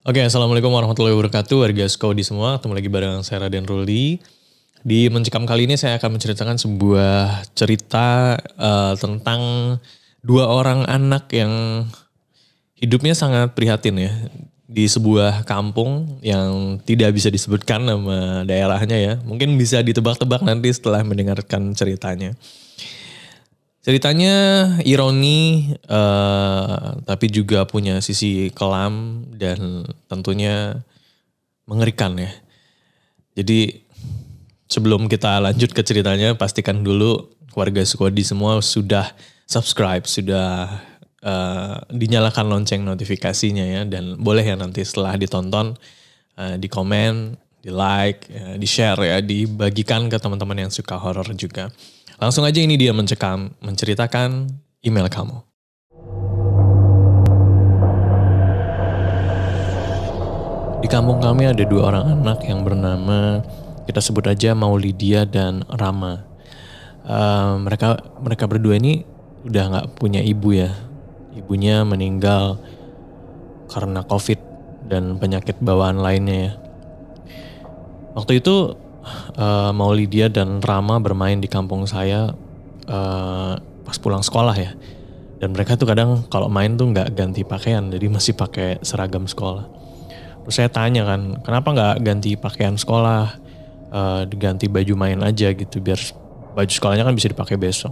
Oke, Assalamualaikum warahmatullahi wabarakatuh, warga Skoudi semua. Ketemu lagi bareng saya Raden Ruli. Di Mencekam kali ini saya akan menceritakan sebuah cerita tentang dua orang anak yang hidupnya sangat prihatin ya. Di sebuah kampung yang tidak bisa disebutkan nama daerahnya ya. Mungkin bisa ditebak-tebak nanti setelah mendengarkan ceritanya. Ceritanya ironi, tapi juga punya sisi kelam dan tentunya mengerikan ya. Jadi sebelum kita lanjut ke ceritanya, pastikan dulu warga Sukodi semua sudah subscribe, sudah dinyalakan lonceng notifikasinya ya. Dan boleh ya nanti setelah ditonton, di komen, di like, di share ya, dibagikan ke teman-teman yang suka horor juga. Langsung aja ini dia Mencekam, menceritakan email kamu. Di kampung kami ada dua orang anak yang bernama, kita sebut aja Maulidia dan Rama. Mereka berdua ini udah nggak punya ibu ya. Ibunya meninggal karena COVID dan penyakit bawaan lainnya ya. Waktu itu Maulidia dan Rama bermain di kampung saya pas pulang sekolah ya. Dan mereka tuh kadang kalau main tuh nggak ganti pakaian, jadi masih pakai seragam sekolah. Terus saya tanya kan, kenapa nggak ganti pakaian sekolah, diganti baju main aja gitu, biar baju sekolahnya kan bisa dipakai besok.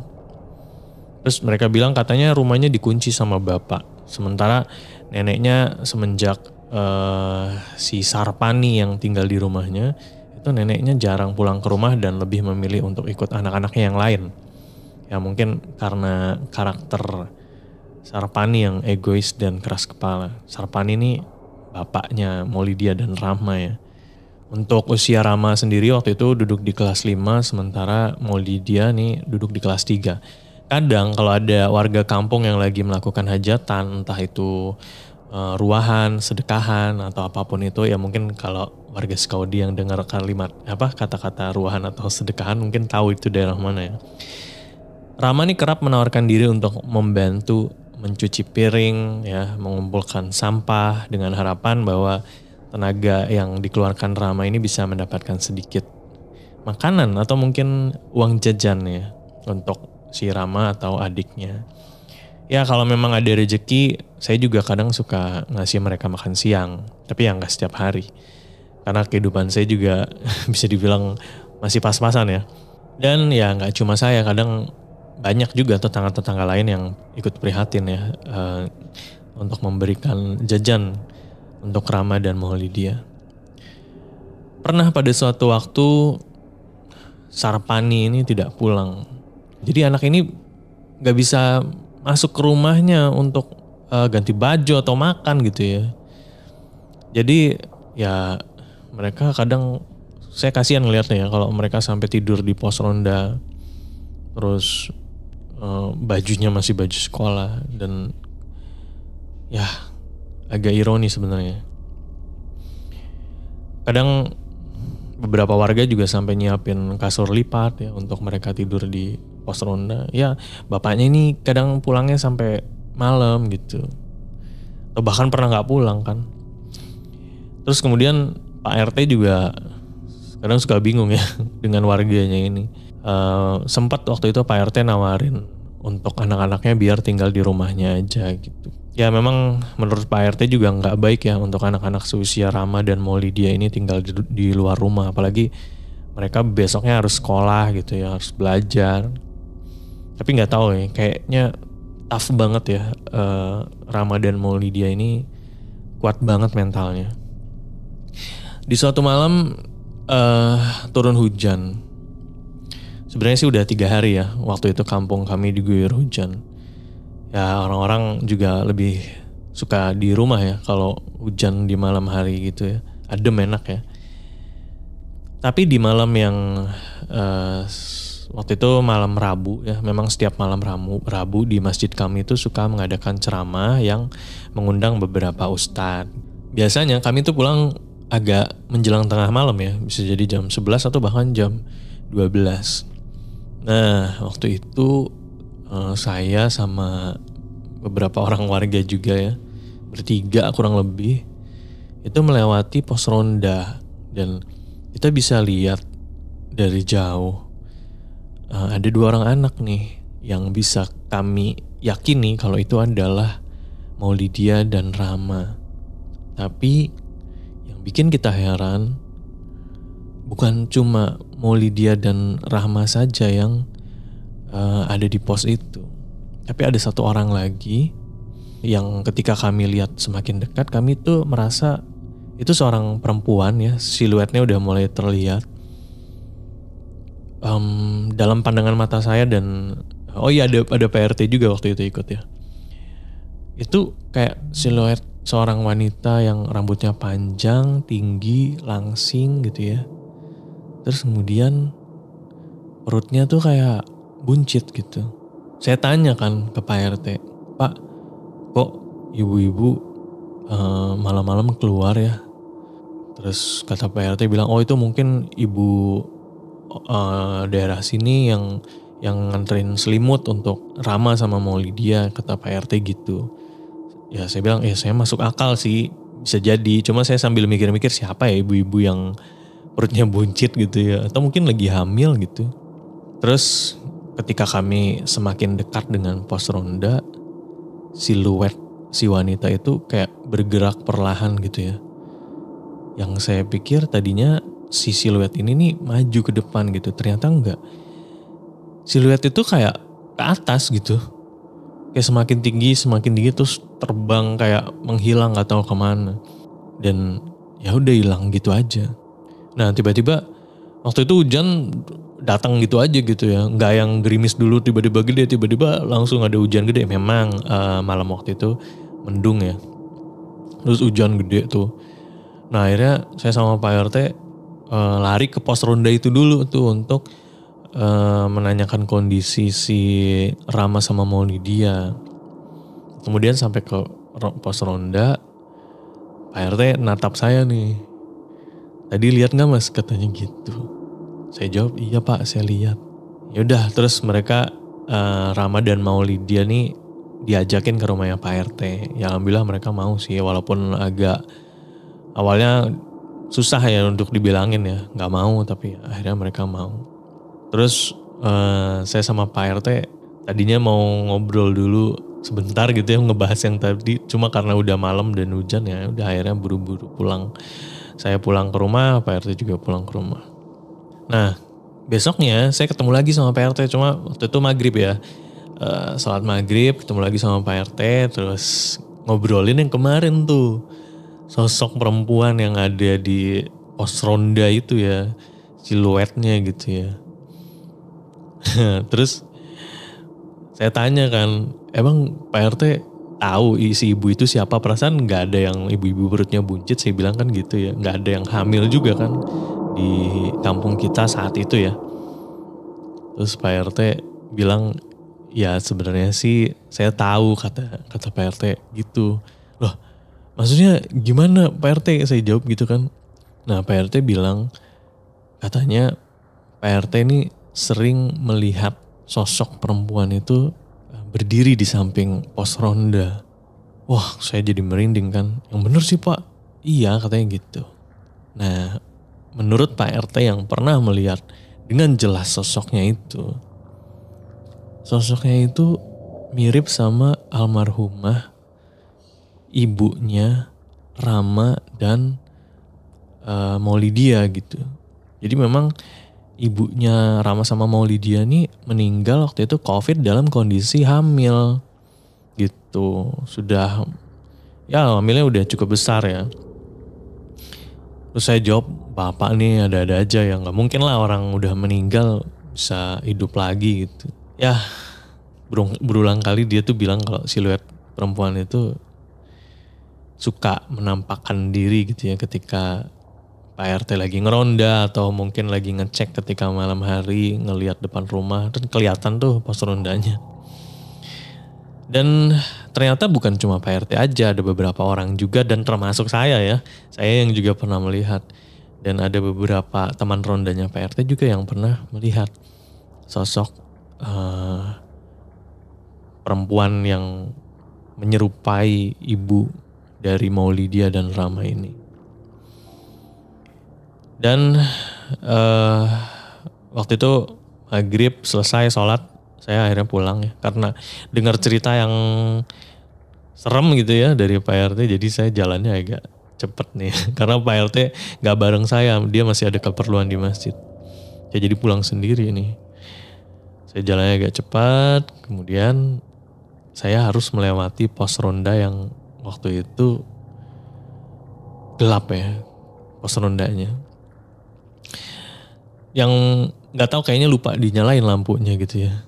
Terus mereka bilang katanya rumahnya dikunci sama bapak, sementara neneknya semenjak si Sarpani yang tinggal di rumahnya, itu neneknya jarang pulang ke rumah dan lebih memilih untuk ikut anak-anaknya yang lain. Ya mungkin karena karakter Sarpani yang egois dan keras kepala. Sarpani ini bapaknya Maulidia dan Rama ya. Untuk usia Rama sendiri waktu itu duduk di kelas 5, sementara Maulidia nih duduk di kelas 3. Kadang kalau ada warga kampung yang lagi melakukan hajatan, entah itu ruahan, sedekahan atau apapun itu, ya mungkin kalau warga Skaudi yang dengar kata-kata ruahan atau sedekahan mungkin tahu itu daerah mana ya. Rama nih kerap menawarkan diri untuk membantu mencuci piring ya, mengumpulkan sampah dengan harapan bahwa tenaga yang dikeluarkan Rama ini bisa mendapatkan sedikit makanan atau mungkin uang jajan ya untuk si Rama atau adiknya. Ya kalau memang ada rezeki, saya juga kadang suka ngasih mereka makan siang. Tapi ya nggak setiap hari. Karena kehidupan saya juga bisa dibilang masih pas-pasan ya. Dan ya nggak cuma saya, kadang banyak juga tetangga-tetangga lain yang ikut prihatin ya. Untuk memberikan jajan untuk Rama dan Maulidia. Pernah pada suatu waktu Sarpani ini tidak pulang. Jadi anak ini nggak bisa masuk ke rumahnya untuk ganti baju atau makan gitu ya. Jadi ya mereka kadang, saya kasihan ngeliatnya ya kalau mereka sampai tidur di pos ronda. Terus bajunya masih baju sekolah dan ya agak ironis sebenarnya. Kadang beberapa warga juga sampai nyiapin kasur lipat ya untuk mereka tidur di pos ronda. Ya bapaknya ini kadang pulangnya sampai malam gitu. Atau bahkan pernah gak pulang kan. Terus kemudian Pak RT juga kadang suka bingung ya dengan warganya ini. Sempat waktu itu Pak RT nawarin untuk anak-anaknya biar tinggal di rumahnya aja gitu. Ya memang menurut Pak RT juga gak baik ya untuk anak-anak seusia Rama dan Maulidia ini tinggal di luar rumah. Apalagi mereka besoknya harus sekolah gitu ya, harus belajar. Tapi nggak tahu ya, kayaknya tough banget ya. Rama dan Maulidia ini kuat banget mentalnya. Di suatu malam turun hujan. Sebenarnya sih udah 3 hari ya. Waktu itu kampung kami diguyur hujan. Ya orang-orang juga lebih suka di rumah ya kalau hujan di malam hari gitu ya. Adem enak ya. Tapi di malam yang waktu itu malam Rabu ya, memang setiap malam Rabu di masjid kami itu suka mengadakan ceramah yang mengundang beberapa ustadz. Biasanya kami tuh pulang agak menjelang tengah malam ya, bisa jadi jam 11 atau bahkan jam 12. Nah waktu itu saya sama beberapa orang warga juga ya, bertiga kurang lebih, itu melewati pos ronda dan kita bisa lihat dari jauh ada 2 orang anak nih yang bisa kami yakini kalau itu adalah Maulidia dan Rama. Tapi yang bikin kita heran bukan cuma Maulidia dan Rama saja yang ada di pos itu, tapi ada 1 orang lagi yang ketika kami lihat semakin dekat, kami tuh merasa itu seorang perempuan ya, siluetnya udah mulai terlihat dalam pandangan mata saya. Dan oh iya, ada PRT juga waktu itu ikut ya. Itu kayak siluet seorang wanita yang rambutnya panjang, tinggi, langsing gitu ya. Terus kemudian perutnya tuh kayak buncit gitu. Saya tanya kan ke Pak RT, "Pak, kok ibu-ibu malam-malam keluar ya?" Terus kata Pak RT bilang, "Oh itu mungkin ibu daerah sini yang nganterin selimut untuk Rama sama Maulidia," kata Pak RT gitu. Ya saya bilang, saya masuk akal sih, bisa jadi. Cuma saya sambil mikir-mikir siapa ya ibu-ibu yang perutnya buncit gitu ya. Atau mungkin lagi hamil gitu. Terus ketika kami semakin dekat dengan pos ronda, siluet si wanita itu kayak bergerak perlahan gitu ya. Yang saya pikir tadinya si siluet ini nih maju ke depan gitu. Ternyata enggak. Siluet itu kayak ke atas gitu. Kayak semakin tinggi terus terbang kayak menghilang gak tahu kemana. Dan ya udah hilang gitu aja. Nah tiba-tiba waktu itu hujan datang gitu aja gitu ya. Gak yang gerimis dulu tiba-tiba gede, tiba-tiba langsung ada hujan gede. Memang malam waktu itu mendung ya. Terus hujan gede tuh. Nah akhirnya saya sama Pak RT lari ke pos ronda itu dulu tuh untuk menanyakan kondisi si Rama sama Maulidia. Kemudian sampai ke pos ronda, Pak RT natap saya nih. "Tadi lihat nggak Mas?" katanya gitu. Saya jawab, "Iya Pak, saya lihat." Yaudah, terus mereka Rama dan Maulidia nih diajakin ke rumahnya Pak RT. Ya alhamdulillah mereka mau sih, walaupun agak awalnya susah ya untuk dibilangin ya, nggak mau, tapi akhirnya mereka mau. Terus saya sama Pak RT tadinya mau ngobrol dulu sebentar gitu ya, ngebahas yang tadi. Cuma karena udah malam dan hujan ya udah akhirnya buru-buru pulang. Saya pulang ke rumah, Pak RT juga pulang ke rumah. Nah besoknya saya ketemu lagi sama Pak RT, cuma waktu itu maghrib ya. Salat maghrib ketemu lagi sama Pak RT, terus ngobrolin yang kemarin tuh. Sosok perempuan yang ada di pos ronda itu ya, siluetnya gitu ya. Terus saya tanya kan, "Emang Pak RT tahu si ibu itu siapa?" Perasaan nggak ada yang ibu-ibu perutnya buncit, saya bilang kan gitu ya. Nggak ada yang hamil juga kan di kampung kita saat itu ya. Terus Pak RT bilang, "Ya sebenarnya sih saya tahu," kata Pak RT gitu. "Loh maksudnya gimana Pak RT?" Saya jawab gitu kan. Nah Pak RT bilang katanya Pak RT ini sering melihat sosok perempuan itu berdiri di samping pos ronda. Wah saya jadi merinding kan. "Yang bener sih Pak." "Iya," katanya gitu. Nah menurut Pak RT yang pernah melihat dengan jelas sosoknya itu mirip sama almarhumah ibunya Rama dan Maulidia gitu. Jadi memang ibunya Rama sama Maulidia nih meninggal waktu itu COVID dalam kondisi hamil gitu. Sudah ya hamilnya udah cukup besar ya. Terus saya jawab, "Bapak nih ada-ada aja ya, gak mungkin lah orang udah meninggal bisa hidup lagi gitu." Ya berulang kali dia tuh bilang kalau siluet perempuan itu suka menampakkan diri gitu ya ketika Pak RT lagi ngeronda atau mungkin lagi ngecek ketika malam hari ngelihat depan rumah dan kelihatan tuh pos rondanya. Dan ternyata bukan cuma Pak RT aja, ada beberapa orang juga dan termasuk saya ya. Saya yang juga pernah melihat. Dan ada beberapa teman rondanya Pak RT juga yang pernah melihat sosok perempuan yang menyerupai ibu dari Maulidia dan Rama ini. Dan waktu itu maghrib selesai sholat, saya akhirnya pulang ya. Karena dengar cerita yang serem gitu ya dari Pak RT, jadi saya jalannya agak cepet nih. Karena Pak RT gak bareng saya, dia masih ada keperluan di masjid. Ya jadi pulang sendiri nih. Saya jalannya agak cepat, kemudian saya harus melewati pos ronda yang waktu itu gelap ya, pos rondanya. Yang nggak tahu kayaknya lupa dinyalain lampunya gitu ya.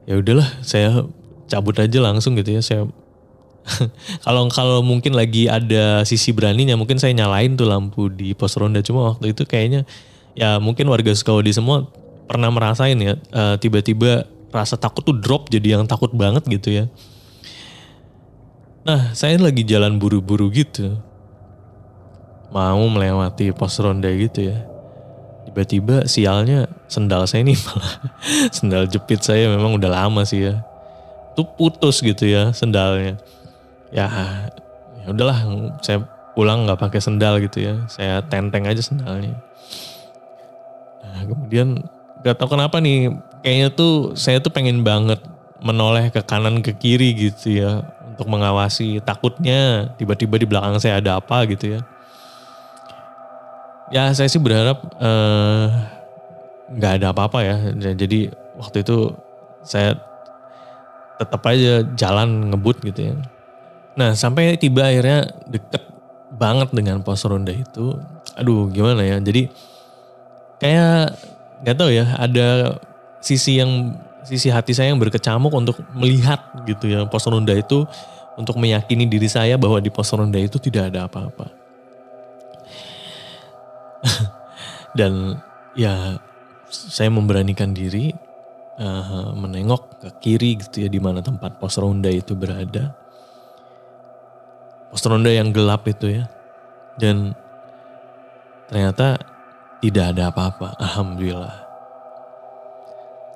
Ya udahlah, saya cabut aja langsung gitu ya. Saya kalau mungkin lagi ada sisi beraninya, mungkin saya nyalain tuh lampu di pos ronda. Cuma waktu itu kayaknya ya mungkin warga Sukawati semua pernah merasain ya, tiba-tiba rasa takut tuh drop jadi yang takut banget gitu ya. Nah, saya lagi jalan buru-buru gitu, mau melewati pos ronda gitu ya. Tiba-tiba sialnya sendal saya nih malah sendal jepit saya memang udah lama sih ya. Tuh putus gitu ya sendalnya. Ya udahlah, saya pulang nggak pakai sendal gitu ya. Saya tenteng aja sendalnya. Nah, kemudian gak tau kenapa nih, kayaknya tuh saya tuh pengen banget menoleh ke kanan ke kiri gitu ya, untuk mengawasi, takutnya tiba-tiba di belakang saya ada apa gitu ya. Ya saya sih berharap gak ada apa-apa ya. Jadi waktu itu saya tetap aja jalan ngebut gitu ya. Nah sampai tiba akhirnya deket banget dengan pos ronda itu. Aduh gimana ya, jadi kayak gak tahu ya, ada sisi hati saya yang berkecamuk untuk melihat gitu ya pos ronda itu, untuk meyakini diri saya bahwa di pos ronda itu tidak ada apa-apa. Dan ya saya memberanikan diri menengok ke kiri gitu ya, di mana tempat pos ronda itu berada. Pos ronda yang gelap itu ya. Dan ternyata tidak ada apa-apa, alhamdulillah.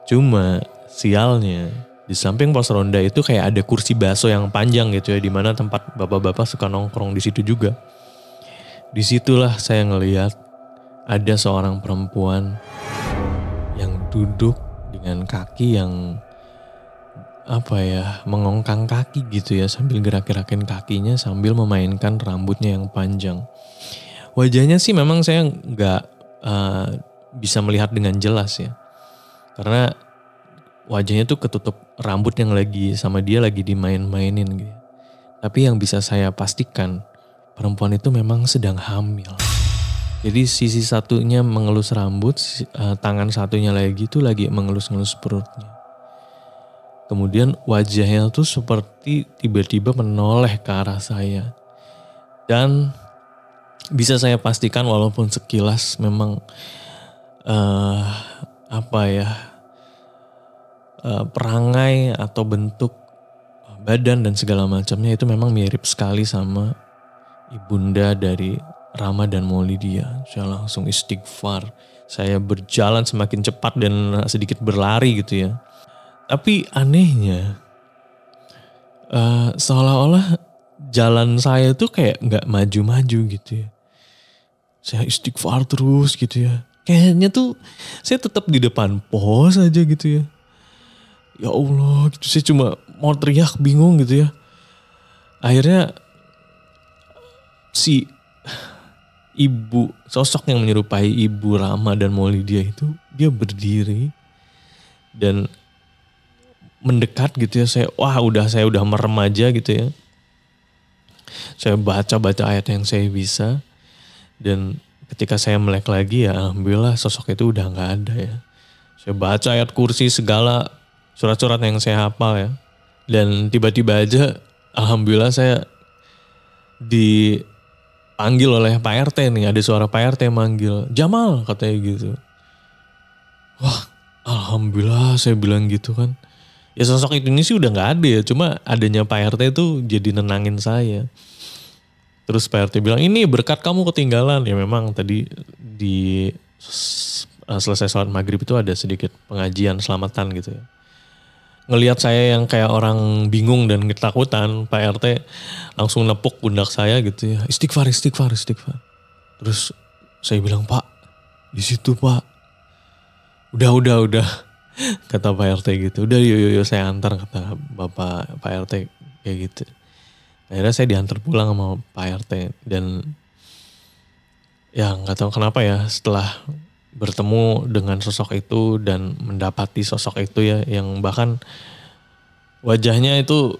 Cuma sialnya di samping pos ronda itu kayak ada kursi bakso yang panjang gitu ya, di mana tempat bapak-bapak suka nongkrong di situ juga. Disitulah saya ngelihat ada seorang perempuan yang duduk dengan kaki yang mengongkang kaki gitu ya, sambil gerak-gerakin kakinya sambil memainkan rambutnya yang panjang. Wajahnya sih memang saya nggak bisa melihat dengan jelas ya, karena wajahnya tuh ketutup rambut yang sama dia lagi dimain-mainin gitu. Tapi yang bisa saya pastikan, perempuan itu memang sedang hamil. Jadi sisi satunya mengelus rambut, tangan satunya lagi tuh lagi mengelus-ngelus perutnya. Kemudian wajahnya tuh seperti tiba-tiba menoleh ke arah saya. Dan bisa saya pastikan walaupun sekilas memang perangai atau bentuk badan dan segala macamnya itu memang mirip sekali sama ibunda dari Rama dan Maulidia. Saya langsung istighfar. Saya berjalan semakin cepat dan sedikit berlari gitu ya. Tapi anehnya seolah-olah jalan saya tuh kayak gak maju-maju gitu ya. Saya istighfar terus gitu ya. Kayaknya tuh saya tetap di depan pos aja gitu ya. Ya Allah gitu, saya cuma mau teriak bingung gitu ya. Akhirnya si ibu, sosok yang menyerupai ibu Rama dan Maulidia itu, dia berdiri dan mendekat gitu ya. Saya udah merem aja gitu ya. Saya baca ayat yang saya bisa. Dan ketika saya melek lagi ya alhamdulillah sosok itu udah gak ada ya. Saya baca ayat kursi segala surat-surat yang saya hafal ya. Dan tiba-tiba aja alhamdulillah saya dipanggil oleh Pak RT nih. Ada suara Pak RT manggil, Jamal katanya gitu. Wah alhamdulillah saya bilang gitu kan. Ya sosok itu ini sih udah gak ada ya. Cuma adanya Pak RT itu jadi nenangin saya. Terus Pak RT bilang, ini berkat kamu ketinggalan. Ya memang tadi di selesai sholat maghrib itu ada sedikit pengajian selamatan gitu ya. Ngelihat saya yang kayak orang bingung dan ketakutan, Pak RT langsung nepuk pundak saya gitu ya. Istighfar. Terus Saya bilang, "Pak, di situ Pak." Udah. Kata Pak RT gitu. Udah yuk saya antar, kata Bapak Pak RT kayak gitu. Akhirnya saya diantar pulang sama Pak RT. Dan ya gak tahu kenapa ya, setelah bertemu dengan sosok itu dan mendapati sosok itu ya, yang bahkan wajahnya itu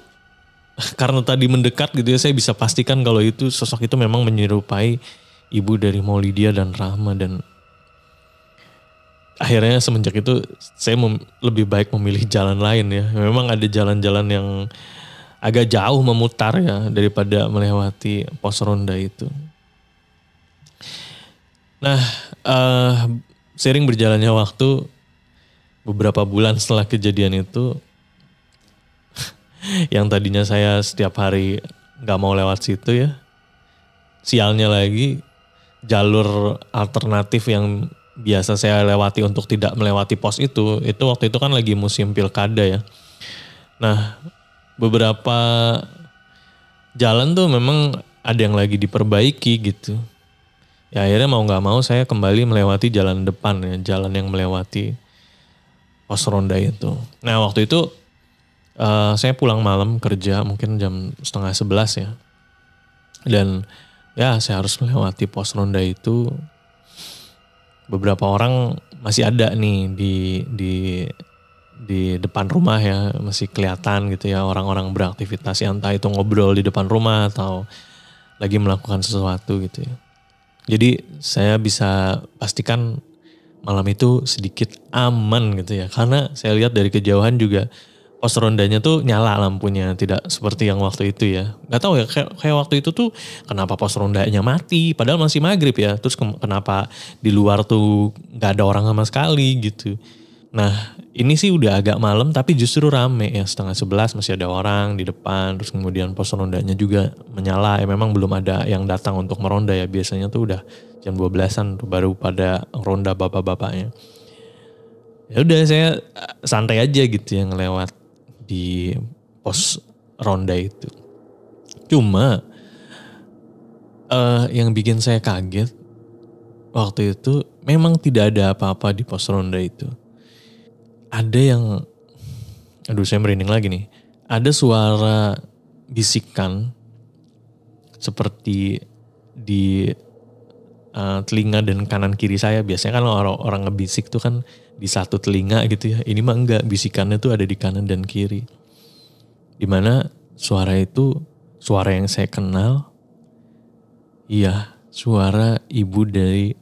karena tadi mendekat gitu ya, saya bisa pastikan kalau itu sosok itu memang menyerupai ibu dari Maulidia dan Rahma. Dan akhirnya semenjak itu saya lebih baik memilih jalan lain ya. Memang ada jalan-jalan yang agak jauh memutar ya daripada melewati pos ronda itu. Nah, sering berjalannya waktu, beberapa bulan setelah kejadian itu, yang tadinya saya setiap hari gak mau lewat situ ya, sialnya lagi jalur alternatif yang biasa saya lewati untuk tidak melewati pos itu waktu itu kan lagi musim pilkada ya. Nah, beberapa jalan tuh memang ada yang lagi diperbaiki gitu. Ya akhirnya mau gak mau saya kembali melewati jalan depan ya, jalan yang melewati pos ronda itu. Nah waktu itu saya pulang malam kerja mungkin jam 10:30 ya. Dan ya saya harus melewati pos ronda itu. Beberapa orang masih ada nih di depan rumah ya, masih kelihatan gitu ya orang-orang beraktivitas, entah itu ngobrol di depan rumah atau lagi melakukan sesuatu gitu ya. Jadi saya bisa pastikan malam itu sedikit aman gitu ya, karena saya lihat dari kejauhan juga pos rondanya tuh nyala lampunya, tidak seperti yang waktu itu ya. Gak tahu ya, kayak waktu itu tuh kenapa pos rondanya mati, padahal masih maghrib ya. Terus kenapa di luar tuh gak ada orang sama sekali gitu. Nah ini sih udah agak malam tapi justru rame ya, 10:30 masih ada orang di depan. Terus kemudian pos rondanya juga menyala ya, memang belum ada yang datang untuk meronda ya. Biasanya tuh udah jam 12-an baru pada ronda bapak-bapaknya. Ya udah saya santai aja gitu ya ngelewat di pos ronda itu. Cuma yang bikin saya kaget waktu itu memang tidak ada apa-apa di pos ronda itu. Ada yang, aduh saya merinding lagi nih. Ada suara bisikan seperti di telinga dan kanan kiri saya. Biasanya kan orang ngebisik tuh kan di satu telinga gitu ya. Ini mah enggak, bisikannya tuh ada di kanan dan kiri. Dimana suara itu suara yang saya kenal. Iya, suara ibu dari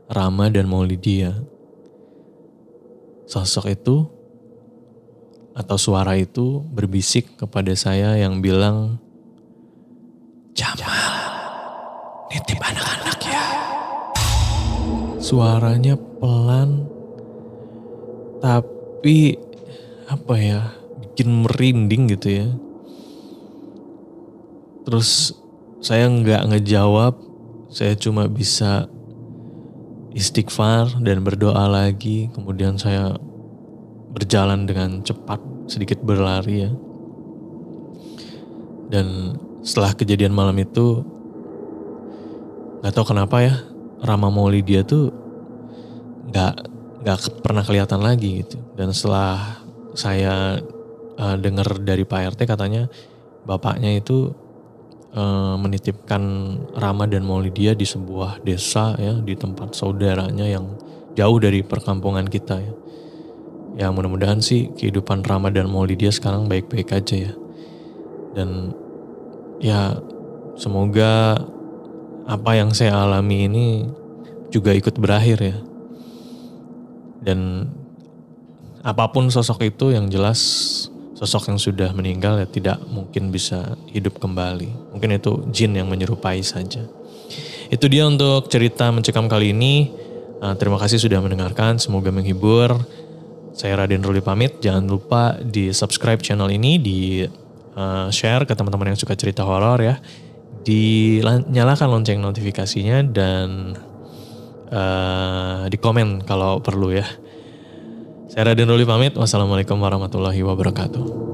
Rama dan Maulidia. Sosok itu atau suara itu berbisik kepada saya yang bilang, "Jamal, nitip anak-anak ya." Suaranya pelan tapi apa ya, bikin merinding gitu ya. Terus saya nggak ngejawab, saya cuma bisa istighfar dan berdoa lagi. Kemudian saya berjalan dengan cepat, sedikit berlari ya. Dan setelah kejadian malam itu, nggak tahu kenapa ya, Rama Maulidia tuh nggak pernah kelihatan lagi gitu. Dan setelah saya dengar dari Pak RT katanya bapaknya itu menitipkan Rama dan Maulidia di sebuah desa ya, di tempat saudaranya yang jauh dari perkampungan kita ya. Ya mudah-mudahan sih kehidupan Rama dan Maulidia sekarang baik-baik aja ya. Dan ya semoga apa yang saya alami ini juga ikut berakhir ya. Dan apapun sosok itu, yang jelas sosok yang sudah meninggal ya tidak mungkin bisa hidup kembali. Mungkin itu jin yang menyerupai saja. Itu dia untuk cerita mencekam kali ini. Terima kasih sudah mendengarkan, semoga menghibur. Saya Raden Ruli pamit, jangan lupa di subscribe channel ini, di share ke teman-teman yang suka cerita horor ya. Nyalakan lonceng notifikasinya dan di komen kalau perlu ya. Saya Raden Ruli pamit. Wassalamualaikum warahmatullahi wabarakatuh.